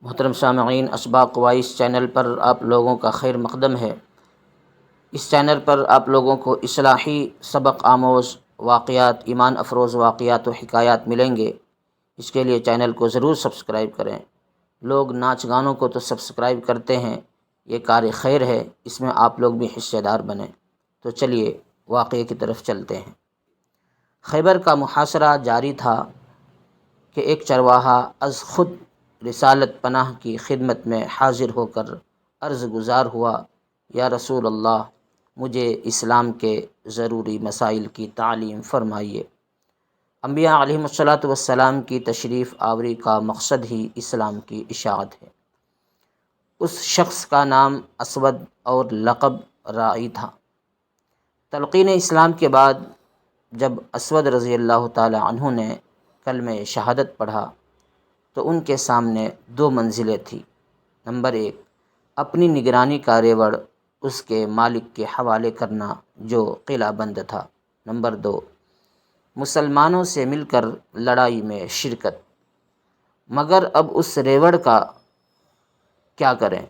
محترم سامعین، اسباق وائس چینل پر آپ لوگوں کا خیر مقدم ہے۔ اس چینل پر آپ لوگوں کو اصلاحی، سبق آموز واقعات، ایمان افروز واقعات و حکایات ملیں گے۔ اس کے لیے چینل کو ضرور سبسکرائب کریں۔ لوگ ناچ گانوں کو تو سبسکرائب کرتے ہیں، یہ کار خیر ہے، اس میں آپ لوگ بھی حصے دار بنیں۔ تو چلیے واقعے کی طرف چلتے ہیں۔ خیبر کا محاصرہ جاری تھا کہ ایک چرواہا از خود رسالت پناہ کی خدمت میں حاضر ہو کر عرض گزار ہوا، یا رسول اللہ، مجھے اسلام کے ضروری مسائل کی تعلیم فرمائیے۔ انبیاء علیہم الصلاۃ والسلام کی تشریف آوری کا مقصد ہی اسلام کی اشاعت ہے۔ اس شخص کا نام اسود اور لقب راعی تھا۔ تلقین اسلام کے بعد جب اسود رضی اللہ تعالی عنہ نے کلمہ شہادت پڑھا تو ان کے سامنے دو منزلیں تھیں۔ نمبر 1، اپنی نگرانی کا ریوڑ اس کے مالک کے حوالے کرنا جو قلعہ بند تھا۔ نمبر 2، مسلمانوں سے مل کر لڑائی میں شرکت۔ مگر اب اس ریوڑ کا کیا کریں؟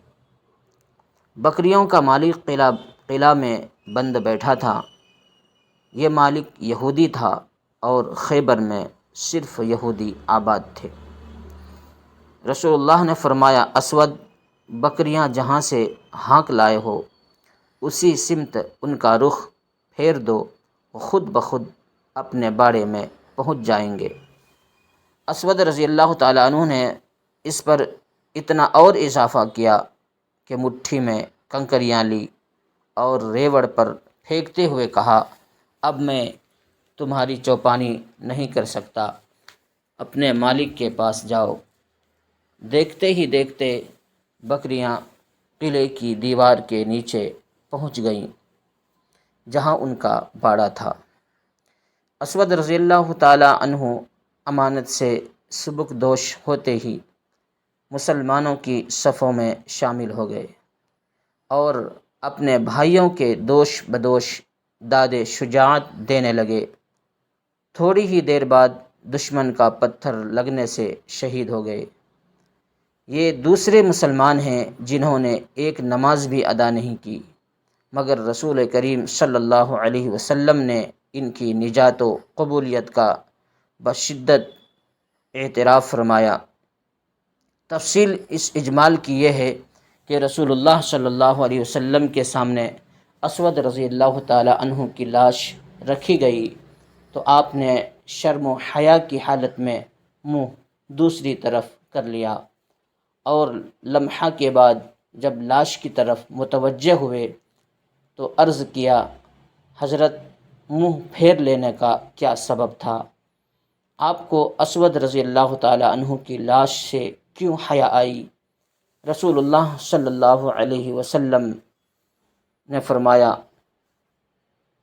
بکریوں کا مالک قلعہ میں بند بیٹھا تھا۔ یہ مالک یہودی تھا اور خیبر میں صرف یہودی آباد تھے۔ رسول اللہ نے فرمایا، اسود، بکریاں جہاں سے ہانک لائے ہو اسی سمت ان کا رخ پھیر دو، خود بخود اپنے باڑے میں پہنچ جائیں گے۔ اسود رضی اللہ تعالیٰ عنہ نے اس پر اتنا اور اضافہ کیا کہ مٹھی میں کنکریاں لی اور ریوڑ پر پھینکتے ہوئے کہا، اب میں تمہاری چوپانی نہیں کر سکتا، اپنے مالک کے پاس جاؤ۔ دیکھتے ہی دیکھتے بکریاں قلعے کی دیوار کے نیچے پہنچ گئیں جہاں ان کا باڑا تھا۔ اسود رضی اللہ تعالی عنہ امانت سے سبکدوش ہوتے ہی مسلمانوں کی صفوں میں شامل ہو گئے اور اپنے بھائیوں کے دوش بدوش داد شجاعت دینے لگے۔ تھوڑی ہی دیر بعد دشمن کا پتھر لگنے سے شہید ہو گئے۔ یہ دوسرے مسلمان ہیں جنہوں نے ایک نماز بھی ادا نہیں کی، مگر رسول کریم صلی اللہ علیہ وسلم نے ان کی نجات و قبولیت کا بشدت اعتراف فرمایا۔ تفصیل اس اجمال کی یہ ہے کہ رسول اللہ صلی اللہ علیہ وسلم کے سامنے اسود رضی اللہ تعالی عنہ کی لاش رکھی گئی تو آپ نے شرم و حیا کی حالت میں منہ دوسری طرف کر لیا اور لمحہ کے بعد جب لاش کی طرف متوجہ ہوئے تو عرض کیا، حضرت، منہ پھیر لینے کا کیا سبب تھا؟ آپ کو اسود رضی اللہ تعالی عنہ کی لاش سے کیوں حیا آئی؟ رسول اللہ صلی اللہ علیہ وسلم نے فرمایا،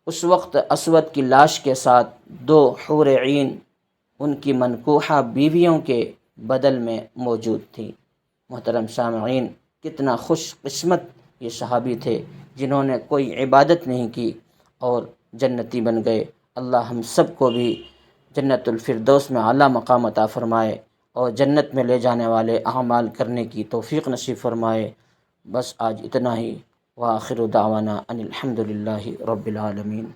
اس وقت اسود کی لاش کے ساتھ دو حور عین ان کی منکوحہ بیویوں کے بدل میں موجود تھیں۔ محترم سامعین، کتنا خوش قسمت یہ صحابی تھے جنہوں نے کوئی عبادت نہیں کی اور جنتی بن گئے۔ اللہ ہم سب کو بھی جنت الفردوس میں اعلیٰ مقام عطا فرمائے اور جنت میں لے جانے والے اعمال کرنے کی توفیق نصیب فرمائے۔ بس آج اتنا ہی، وآخر دعوانا ان الحمد للہ رب العالمین۔